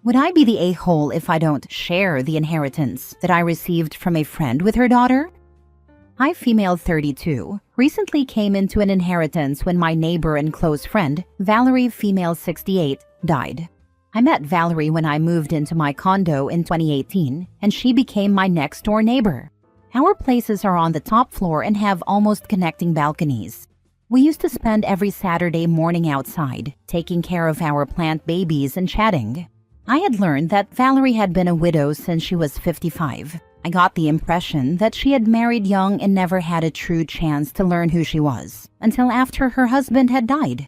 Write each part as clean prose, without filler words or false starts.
Would I be the a-hole if I don't share the inheritance that I received from a friend with her daughter? I, female 32, recently came into an inheritance when my neighbor and close friend, Valerie, female 68, died. I met Valerie when I moved into my condo in 2018, and she became my next-door neighbor. Our places are on the top floor and have almost connecting balconies. We used to spend every Saturday morning outside, taking care of our plant babies and chatting. I had learned that Valerie had been a widow since she was 55. I got the impression that she had married young and never had a true chance to learn who she was, until after her husband had died.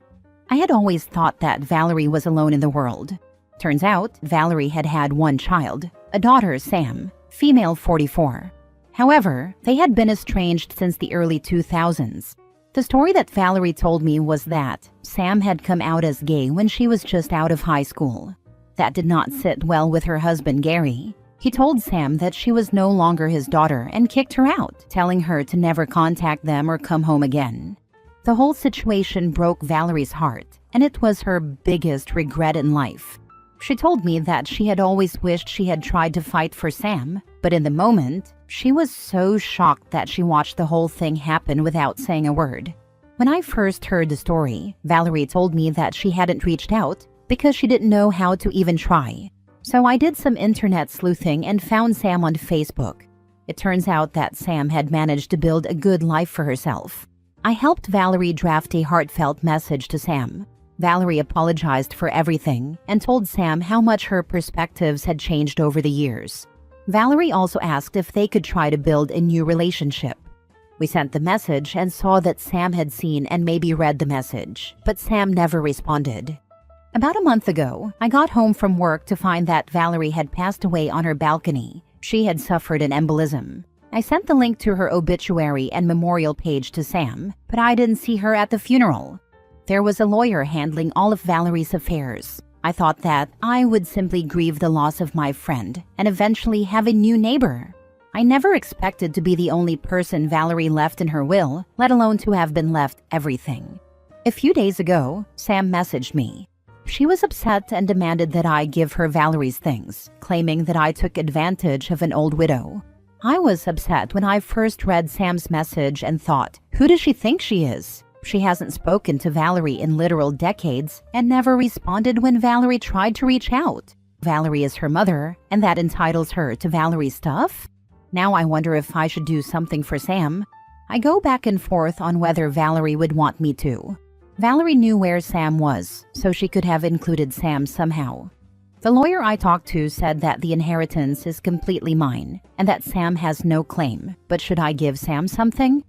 I had always thought that Valerie was alone in the world. Turns out, Valerie had had one child, a daughter, Sam, female 44. However, they had been estranged since the early 2000s. The story that Valerie told me was that Sam had come out as gay when she was just out of high school. That did not sit well with her husband, Gary. He told Sam that she was no longer his daughter and kicked her out, telling her to never contact them or come home again. The whole situation broke Valerie's heart, and it was her biggest regret in life. She told me that she had always wished she had tried to fight for Sam, but in the moment, she was so shocked that she watched the whole thing happen without saying a word. When I first heard the story, Valerie told me that she hadn't reached out because she didn't know how to even try. So I did some internet sleuthing and found Sam on Facebook. It turns out that Sam had managed to build a good life for herself. I helped Valerie draft a heartfelt message to Sam. Valerie apologized for everything and told Sam how much her perspectives had changed over the years. Valerie also asked if they could try to build a new relationship. We sent the message and saw that Sam had seen and maybe read the message, but Sam never responded. About a month ago, I got home from work to find that Valerie had passed away on her balcony. She had suffered an embolism. I sent the link to her obituary and memorial page to Sam, but I didn't see her at the funeral. There was a lawyer handling all of Valerie's affairs. I thought that I would simply grieve the loss of my friend and eventually have a new neighbor. I never expected to be the only person Valerie left in her will, let alone to have been left everything. A few days ago, Sam messaged me. She was upset and demanded that I give her Valerie's things, claiming that I took advantage of an old widow. I was upset when I first read Sam's message and thought, who does she think she is? She hasn't spoken to Valerie in literal decades and never responded when Valerie tried to reach out. Valerie is her mother, and that entitles her to Valerie's stuff? Now I wonder if I should do something for Sam. I go back and forth on whether Valerie would want me to. Valerie knew where Sam was, so she could have included Sam somehow. The lawyer I talked to said that the inheritance is completely mine and that Sam has no claim, but should I give Sam something?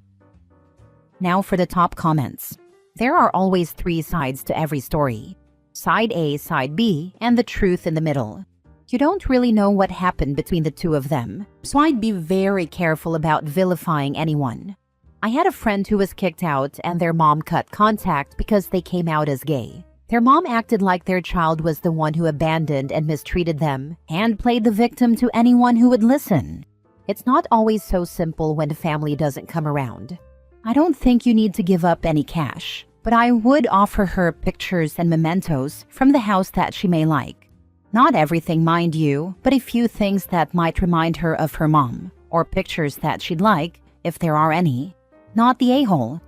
Now for the top comments. There are always three sides to every story. Side A, side B, and the truth in the middle. You don't really know what happened between the two of them, so I'd be very careful about vilifying anyone. I had a friend who was kicked out and their mom cut contact because they came out as gay. Their mom acted like their child was the one who abandoned and mistreated them and played the victim to anyone who would listen. It's not always so simple when family doesn't come around. I don't think you need to give up any cash, but I would offer her pictures and mementos from the house that she may like. Not everything, mind you, but a few things that might remind her of her mom, or pictures that she'd like, if there are any. Not the a-hole.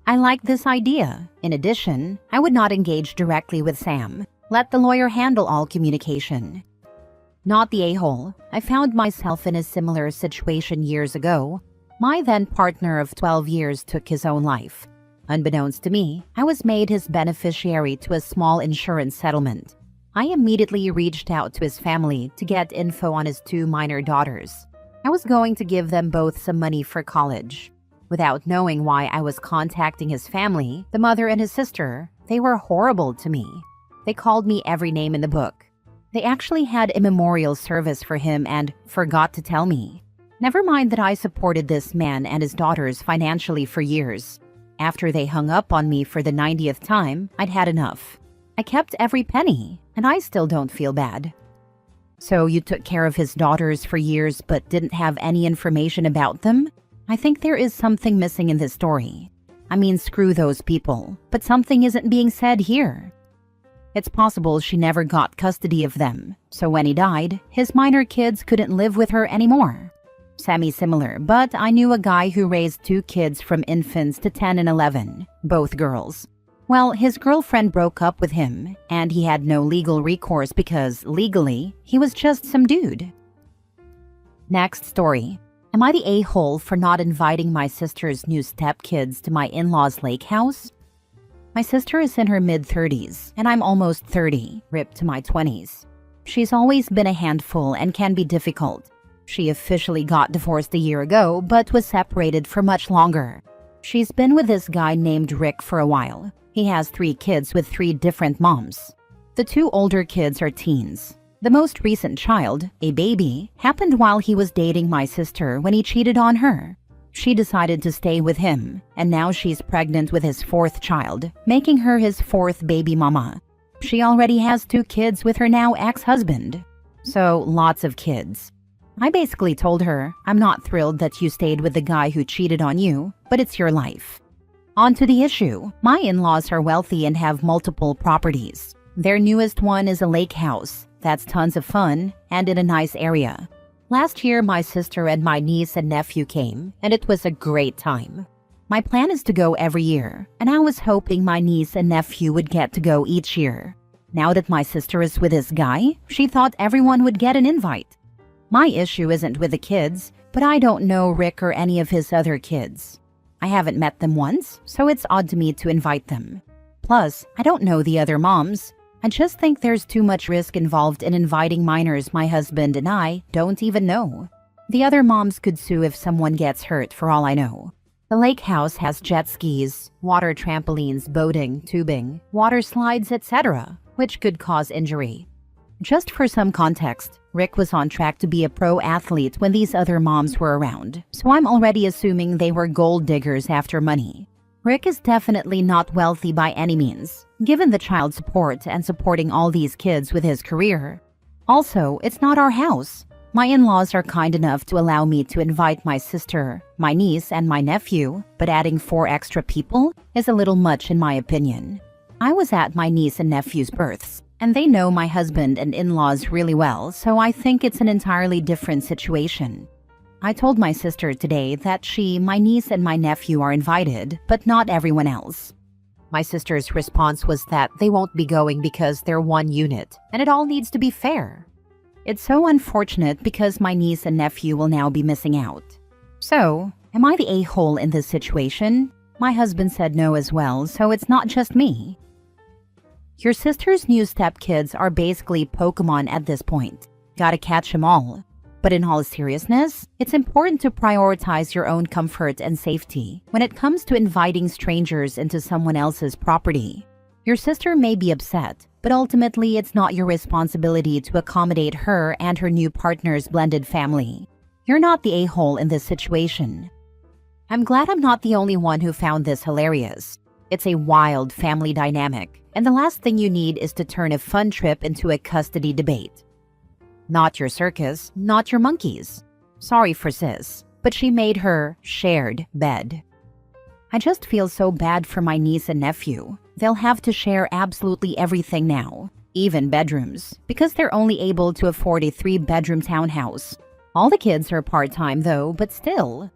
I like this idea. In addition, I would not engage directly with Sam. Let the lawyer handle all communication. Not the a-hole. I found myself in a similar situation years ago. My then partner of 12 years took his own life. Unbeknownst to me, I was made his beneficiary to a small insurance settlement. I immediately reached out to his family to get info on his two minor daughters. I was going to give them both some money for college. Without knowing why I was contacting his family, the mother and his sister, they were horrible to me. They called me every name in the book. They actually had a memorial service for him and forgot to tell me. Never mind that I supported this man and his daughters financially for years. After they hung up on me for the 90th time, I'd had enough. I kept every penny, and I still don't feel bad. So you took care of his daughters for years but didn't have any information about them? I think there is something missing in this story. I mean, screw those people, but something isn't being said here. It's possible she never got custody of them, so when he died, his minor kids couldn't live with her anymore. Semi-similar, but I knew a guy who raised 2 kids from infants to 10 and 11, both girls. Well, his girlfriend broke up with him, and he had no legal recourse because, legally, he was just some dude. Next story. Am I the a-hole for not inviting my sister's new stepkids to my in-laws' lake house? My sister is in her mid-30s, and I'm almost 30, ripped to my 20s. She's always been a handful and can be difficult. She officially got divorced a year ago, but was separated for much longer. She's been with this guy named Rick for a while. He has 3 kids with 3 different moms. The 2 older kids are teens. The most recent child, a baby, happened while he was dating my sister when he cheated on her. She decided to stay with him, and now she's pregnant with his 4th child, making her his 4th baby mama. She already has 2 kids with her now ex-husband. So, lots of kids. I basically told her, I'm not thrilled that you stayed with the guy who cheated on you, but it's your life. On to the issue. My in-laws are wealthy and have multiple properties. Their newest one is a lake house. That's tons of fun and in a nice area. Last year, my sister and my niece and nephew came, and it was a great time. My plan is to go every year, and I was hoping my niece and nephew would get to go each year. Now that my sister is with this guy, she thought everyone would get an invite. My issue isn't with the kids, but I don't know Rick or any of his other kids. I haven't met them once, so it's odd to me to invite them. Plus, I don't know the other moms. I just think there's too much risk involved in inviting minors my husband and I don't even know. The other moms could sue if someone gets hurt for all I know. The lake house has jet skis, water trampolines, boating, tubing, water slides, etc., which could cause injury. Just for some context, Rick was on track to be a pro athlete when these other moms were around, so I'm already assuming they were gold diggers after money. Rick is definitely not wealthy by any means, given the child support and supporting all these kids with his career. Also, it's not our house. My in-laws are kind enough to allow me to invite my sister, my niece, and my nephew, but adding 4 extra people is a little much in my opinion. I was at my niece and nephew's births, and they know my husband and in-laws really well, so I think it's an entirely different situation. I told my sister today that she, my niece, and my nephew are invited, but not everyone else. My sister's response was that they won't be going because they're one unit, and it all needs to be fair. It's so unfortunate because my niece and nephew will now be missing out. So, am I the a-hole in this situation? My husband said no as well, so it's not just me. Your sister's new stepkids are basically Pokemon at this point. Gotta catch them all. But in all seriousness, it's important to prioritize your own comfort and safety when it comes to inviting strangers into someone else's property. Your sister may be upset, but ultimately it's not your responsibility to accommodate her and her new partner's blended family. You're not the a-hole in this situation. I'm glad I'm not the only one who found this hilarious. It's a wild family dynamic, and the last thing you need is to turn a fun trip into a custody debate. Not your circus, not your monkeys. Sorry for sis, but she made her shared bed. I just feel so bad for my niece and nephew. They'll have to share absolutely everything now, even bedrooms, because they're only able to afford a 3-bedroom townhouse. All the kids are part-time though, but still.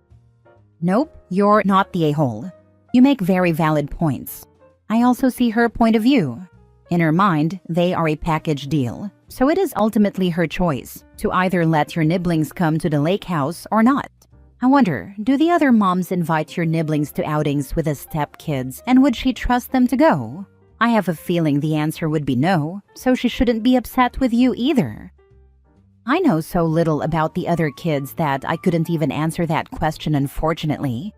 Nope, you're not the a-hole. You make very valid points. I also see her point of view. In her mind, they are a package deal, so it is ultimately her choice to either let your nibblings come to the lake house or not. I wonder, do the other moms invite your nibblings to outings with the stepkids, and would she trust them to go? I have a feeling the answer would be no, so she shouldn't be upset with you either. I know so little about the other kids that I couldn't even answer that question, unfortunately.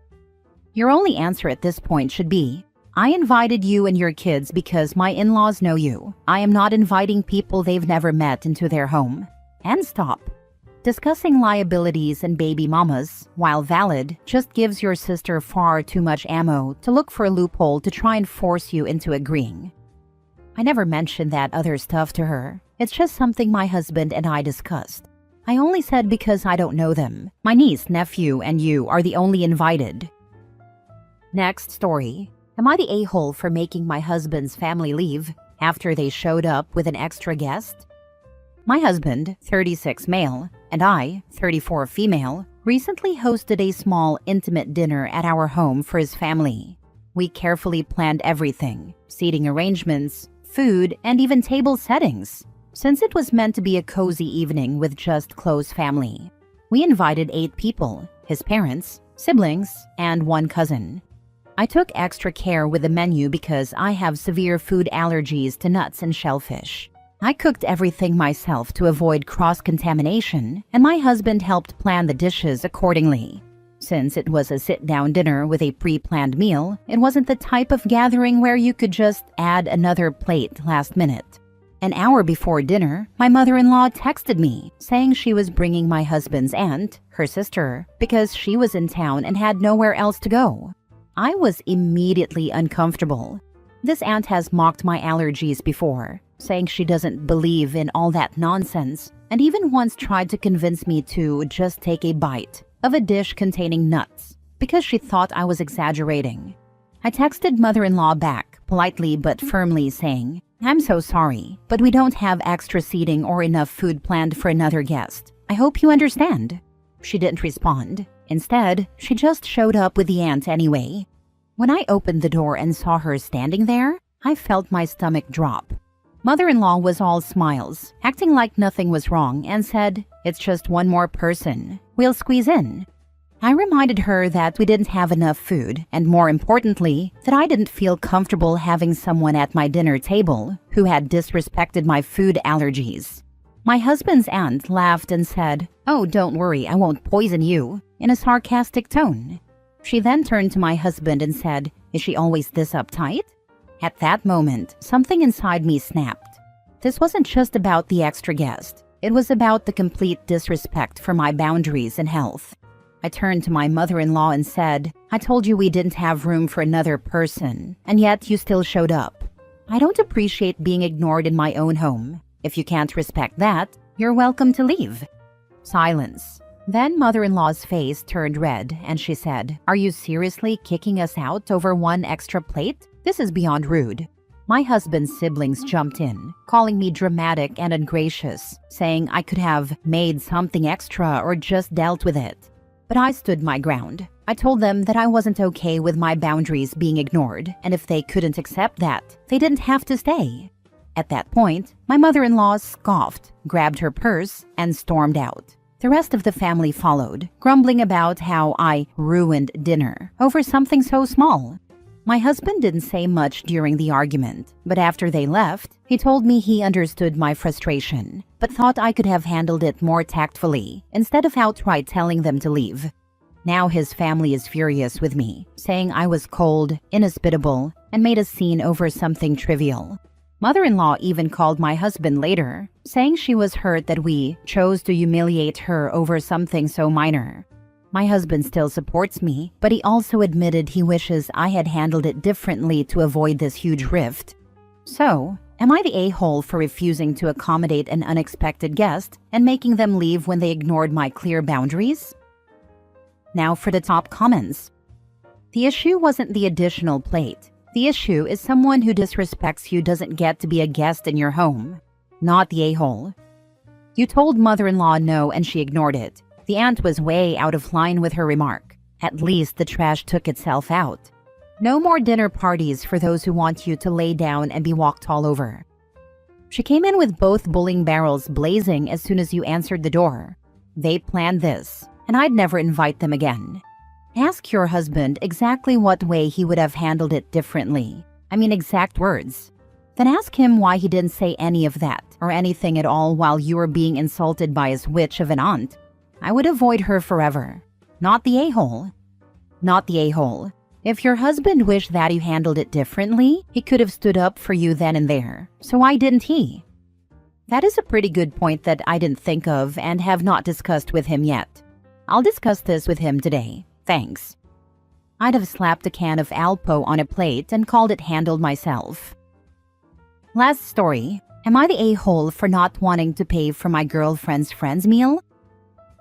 Your only answer at this point should be, I invited you and your kids because my in-laws know you. I am not inviting people they've never met into their home. And stop. Discussing liabilities and baby mamas, while valid, just gives your sister far too much ammo to look for a loophole to try and force you into agreeing. I never mentioned that other stuff to her. It's just something my husband and I discussed. I only said because I don't know them. My niece, nephew, and you are the only invited. Next story. Am I the a-hole for making my husband's family leave? after they showed up with an extra guest? My husband, 36 male, and I, 34 female, recently hosted a small, intimate dinner at our home for his family. We carefully planned everything, seating arrangements, food, and even table settings, since it was meant to be a cozy evening with just close family. We invited 8 people, his parents, siblings, and 1 cousin. I took extra care with the menu because I have severe food allergies to nuts and shellfish. I cooked everything myself to avoid cross-contamination, and my husband helped plan the dishes accordingly. Since it was a sit-down dinner with a pre-planned meal, it wasn't the type of gathering where you could just add another plate last minute. An hour before dinner, my mother-in-law texted me, saying she was bringing my husband's aunt, her sister, because she was in town and had nowhere else to go. I was immediately uncomfortable. This aunt has mocked my allergies before, saying she doesn't believe in all that nonsense, and even once tried to convince me to just take a bite of a dish containing nuts because she thought I was exaggerating. I texted mother-in-law back, politely but firmly saying, "I'm so sorry, but we don't have extra seating or enough food planned for another guest. I hope you understand." She didn't respond. Instead, she just showed up with the aunt anyway. When I opened the door and saw her standing there, I felt my stomach drop. Mother-in-law was all smiles, acting like nothing was wrong, and said, "It's just one more person. We'll squeeze in." I reminded her that we didn't have enough food, and more importantly, that I didn't feel comfortable having someone at my dinner table who had disrespected my food allergies. My husband's aunt laughed and said, "Oh, don't worry, I won't poison you," in a sarcastic tone. She then turned to my husband and said, "Is she always this uptight?" At that moment, something inside me snapped. This wasn't just about the extra guest. It was about the complete disrespect for my boundaries and health. I turned to my mother-in-law and said, "I told you we didn't have room for another person, and yet you still showed up. I don't appreciate being ignored in my own home. If you can't respect that, you're welcome to leave." Silence. Then mother-in-law's face turned red and she said, "Are you seriously kicking us out over one extra plate? This is beyond rude." My husband's siblings jumped in, calling me dramatic and ungracious, saying I could have made something extra or just dealt with it. But I stood my ground. I told them that I wasn't okay with my boundaries being ignored, and if they couldn't accept that, they didn't have to stay. At that point, my mother-in-law scoffed, grabbed her purse, and stormed out. The rest of the family followed, grumbling about how I ruined dinner over something so small. My husband didn't say much during the argument, but after they left, he told me he understood my frustration, but thought I could have handled it more tactfully instead of outright telling them to leave. Now his family is furious with me, saying I was cold, inhospitable, and made a scene over something trivial. Mother-in-law even called my husband later, saying she was hurt that we chose to humiliate her over something so minor. My husband still supports me, but he also admitted he wishes I had handled it differently to avoid this huge rift. So, am I the a-hole for refusing to accommodate an unexpected guest and making them leave when they ignored my clear boundaries? Now for the top comments. The issue wasn't the additional plate. The issue is someone who disrespects you doesn't get to be a guest in your home. Not the a-hole. You told mother-in-law no and she ignored it. The aunt was way out of line with her remark. At least the trash took itself out. No more dinner parties for those who want you to lay down and be walked all over. She came in with both bowling barrels blazing as soon as you answered the door. They planned this, and I'd never invite them again. Ask your husband exactly what way he would have handled it differently. I mean exact words. Then ask him why he didn't say any of that or anything at all while you were being insulted by his witch of an aunt. I would avoid her forever. Not the a-hole. Not the a-hole. If your husband wished that you handled it differently, he could have stood up for you then and there. So why didn't he? That is a pretty good point that I didn't think of and have not discussed with him yet. I'll discuss this with him today. Thanks. I'd have slapped a can of Alpo on a plate and called it handled myself. Last story. Am I the a-hole for not wanting to pay for my girlfriend's friend's meal?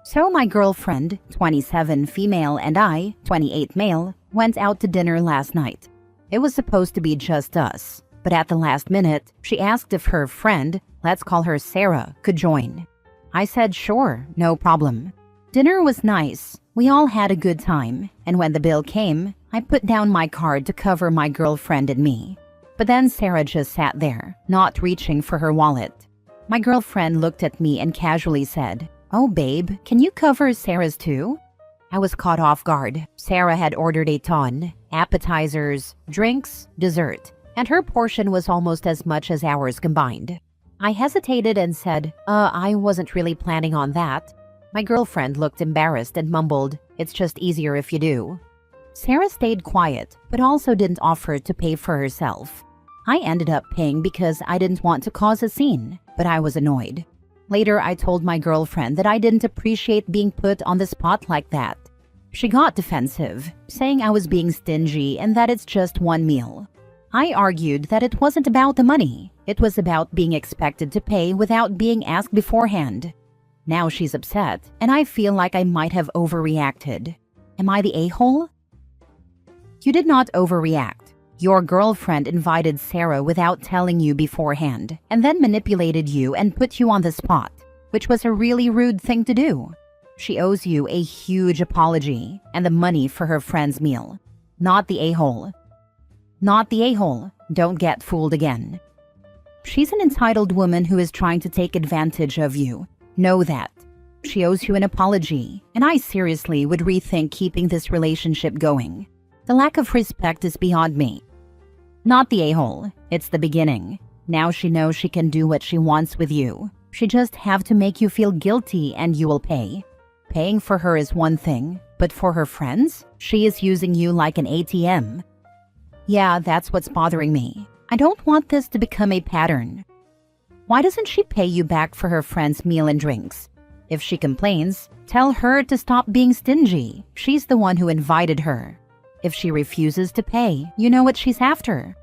So my girlfriend, 27 female, and I, 28 male, went out to dinner last night. It was supposed to be just us. But at the last minute, she asked if her friend, let's call her Sarah, could join. I said sure, no problem. Dinner was nice. We all had a good time, and when the bill came, I put down my card to cover my girlfriend and me. But then Sarah just sat there, not reaching for her wallet. My girlfriend looked at me and casually said, "Oh babe, can you cover Sarah's too?" I was caught off guard. Sarah had ordered a ton, appetizers, drinks, dessert, and her portion was almost as much as ours combined. I hesitated and said, I wasn't really planning on that." My girlfriend looked embarrassed and mumbled, "It's just easier if you do." Sarah stayed quiet, but also didn't offer to pay for herself. I ended up paying because I didn't want to cause a scene, but I was annoyed. Later, I told my girlfriend that I didn't appreciate being put on the spot like that. She got defensive, saying I was being stingy and that it's just one meal. I argued that it wasn't about the money. It was about being expected to pay without being asked beforehand. Now she's upset, and I feel like I might have overreacted. Am I the a-hole? You did not overreact. Your girlfriend invited Sarah without telling you beforehand, and then manipulated you and put you on the spot, which was a really rude thing to do. She owes you a huge apology and the money for her friend's meal. Not the a-hole. Not the a-hole. Don't get fooled again. She's an entitled woman who is trying to take advantage of you. Know that. She owes you an apology, and I seriously would rethink keeping this relationship going. The lack of respect is beyond me. Not the a-hole. It's the beginning. Now she knows she can do what she wants with you. She just have to make you feel guilty and you will pay. Paying for her is one thing, but for her friends, she is using you like an ATM. Yeah, that's what's bothering me. I don't want this to become a pattern. Why doesn't she pay you back for her friend's meal and drinks? If she complains, tell her to stop being stingy. She's the one who invited her. If she refuses to pay, you know what she's after.